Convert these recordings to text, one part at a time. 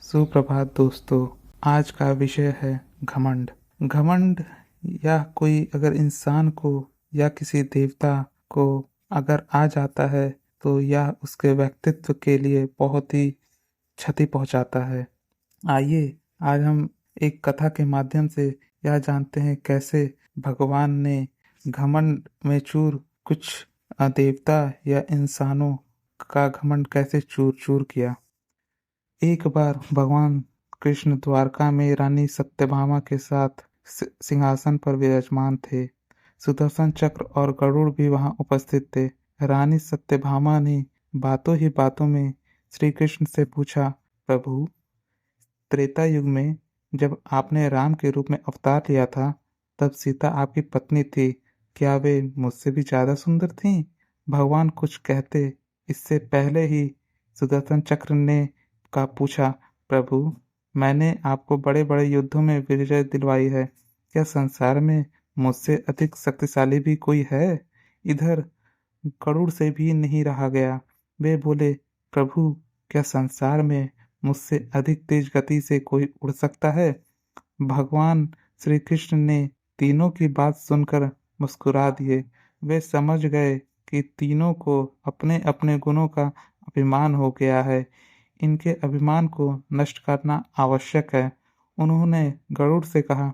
सुप्रभात दोस्तों। आज का विषय है घमंड। घमंड या कोई अगर इंसान को या किसी देवता को अगर आ जाता है तो यह उसके व्यक्तित्व के लिए बहुत ही क्षति पहुंचाता है। आइए आज हम एक कथा के माध्यम से यह जानते हैं कैसे भगवान ने घमंड में चूर कुछ देवता या इंसानों का घमंड कैसे चूर चूर किया। एक बार भगवान कृष्ण द्वारका में रानी सत्यभामा के साथ सिंहासन पर विराजमान थे। सुदर्शन चक्र और गरुड़ भी वहां उपस्थित थे। रानी सत्यभामा ने बातों ही बातों में श्री कृष्ण से पूछा, प्रभु, त्रेता युग में जब आपने राम के रूप में अवतार लिया था तब सीता आपकी पत्नी थी, क्या वे मुझसे भी ज्यादा सुंदर थीं? भगवान कुछ कहते इससे पहले ही सुदर्शन चक्र ने का पूछा, प्रभु, मैंने आपको बड़े बड़े युद्धों में विजय दिलवाई है, क्या संसार में मुझसे अधिक शक्तिशाली भी कोई है? इधर गरुड़ से भी नहीं रहा गया। वे बोले, प्रभु, क्या संसार में मुझसे अधिक तेज गति से कोई उड़ सकता है? भगवान श्री कृष्ण ने तीनों की बात सुनकर मुस्कुरा दिए। वे समझ गए कि तीनों को अपने अपने गुणों का अभिमान हो गया है। इनके अभिमान को नष्ट करना आवश्यक है। उन्होंने गरुड़ से कहा,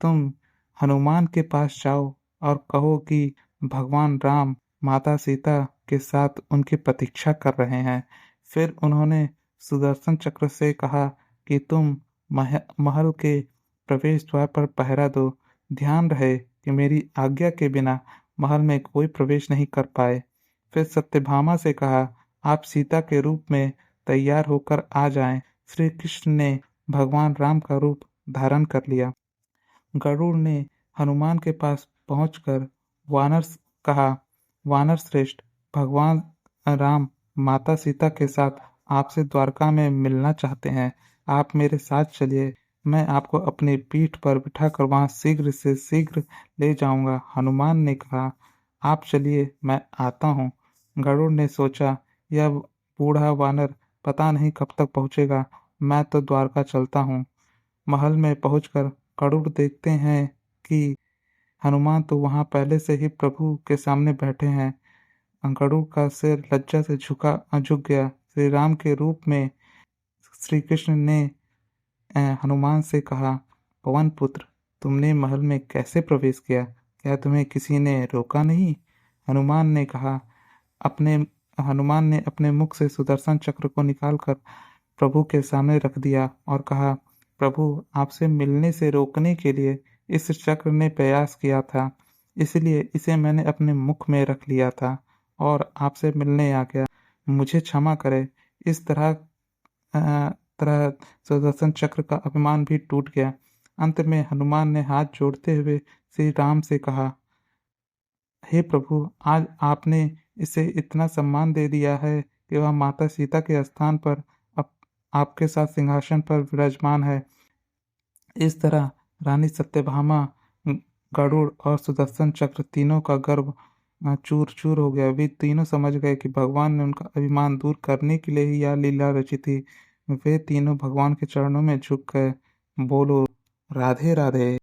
तुम हनुमान के पास जाओ और कहो कि भगवान राम माता सीता के साथ उनकी प्रतीक्षा कर रहे हैं। फिर उन्होंने सुदर्शन चक्र से कहा कि तुम महल के प्रवेश द्वार पर पहरा दो। ध्यान रहे कि मेरी आज्ञा के बिना महल में कोई प्रवेश नहीं कर पाए। फिर सत्यभामा से कहा, आप सीता के रूप में तैयार होकर आ जाएं। श्री कृष्ण ने भगवान राम का रूप धारण कर लिया। गरुड़ ने हनुमान के पास पहुंचकर वानर श्रेष्ठ, भगवान राम माता सीता के साथ आपसे द्वारका में मिलना चाहते हैं। आप मेरे साथ चलिए, मैं आपको अपनी पीठ पर बिठाकर वहां शीघ्र से शीघ्र ले जाऊंगा। हनुमान ने कहा, आप चलिए, मैं आता हूँ। गरुड़ ने सोचा, यह बूढ़ा वानर पता नहीं कब तक पहुंचेगा, मैं तो द्वारका चलता हूँ। महल में पहुंचकर गरुड़ देखते हैं कि हनुमान तो वहां पहले से ही प्रभु के सामने बैठे हैं। गरुड़ का सिर लज्जा से झुक गया। श्री राम के रूप में श्री कृष्ण ने हनुमान से कहा, पवन पुत्र, तुमने महल में कैसे प्रवेश किया? क्या तुम्हें किसी ने रोका नहीं? हनुमान ने कहा, अपने हनुमान ने अपने मुख से सुदर्शन चक्र को निकालकर प्रभु के सामने रख दिया और कहा, प्रभु, आपसे मिलने से रोकने के लिए इस चक्र ने प्रयास किया था, इसलिए इसे मैंने अपने मुख में रख लिया था और आपसे मिलने आ गया। मुझे क्षमा करें। इस तरह सुदर्शन चक्र का अभिमान भी टूट गया। अंत में हनुमान ने हाथ जोड़ते हुए श्री राम से कहा, हे प्रभु, आज आपने इसे इतना सम्मान दे दिया है कि वह माता सीता के स्थान पर आपके साथ सिंहासन पर विराजमान है। इस तरह रानी सत्यभामा, गरुड़ और सुदर्शन चक्र तीनों का गर्व चूर चूर हो गया। वे तीनों समझ गए कि भगवान ने उनका अभिमान दूर करने के लिए ही यह लीला रची थी। वे तीनों भगवान के चरणों में झुक गए। बोलो राधे राधे।